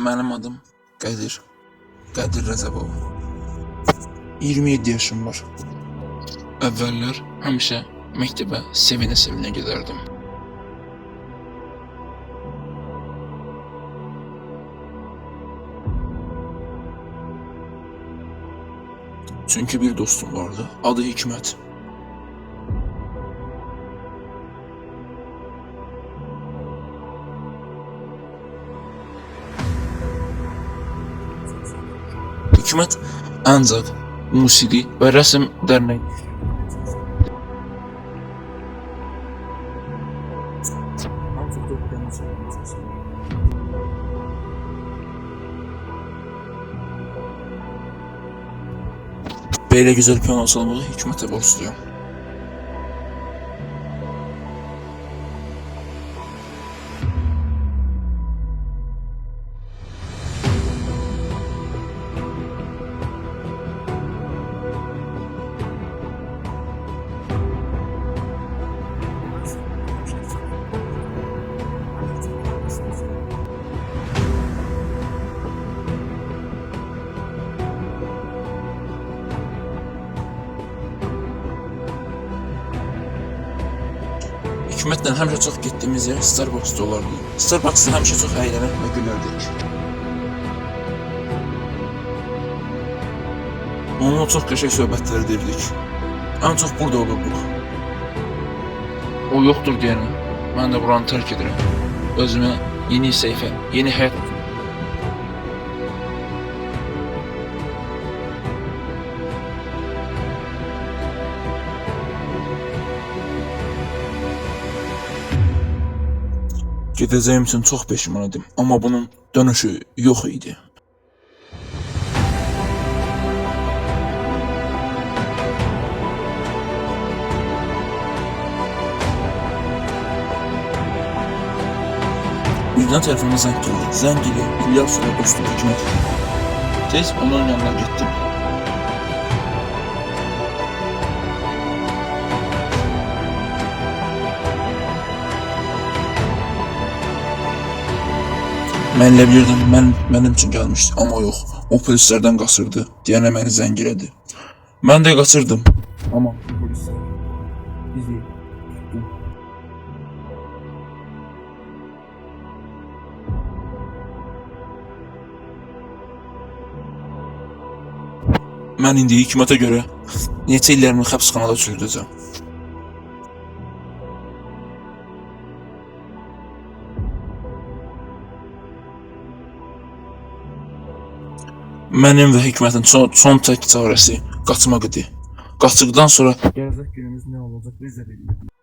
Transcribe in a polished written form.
Mənim adım Qədir. Qədir Rəzəbov. 27 yaşım var. Əvvəllər həmişə məktəbə sevinə-sevinə gedərdim. Çünki bir dostum vardı, adı Hikmət. Hikmət ancaq musiqi və rəsm dərnəyi Belə gözəl piyano çalmağı Hikmətə borcluyam. Hikmətlə həmişə çox getdiyimiz yer Starbucks olardı. Starbucks'da həmişə çox əylənir və gülərdik. Onunla çox qəşəng söhbətlər edirdik. Ən çox burada olurduq. O yoxdur deyənə, mən də buranı tərk edirəm. Özümə yeni səhifə, yeni həyat Gedəcəyim üçün çox peşman idim, amma bunun dönüşü yox idi. Birdən telefonuma zəng gəldi. Zəng ilə İlyas ilə dostum Hikmət. Tez onun yanına getdim. Mən elə bilirdim, mənim üçün gəlmişdi, amma yox. O polislərdən qaçırdı, deyənə məni zəng elədi. Mən də qaçırdım, amma polislər bizi tutdu. Mən indi Hikmətə görə neçə illərimi həbsxanada çürüdəcəm. Mənim və Hikmətin son tək çarəsi qaçmaq idi. Qaçdıqdan sonra gələcək günümüz nə olacaq biz də bilmirik.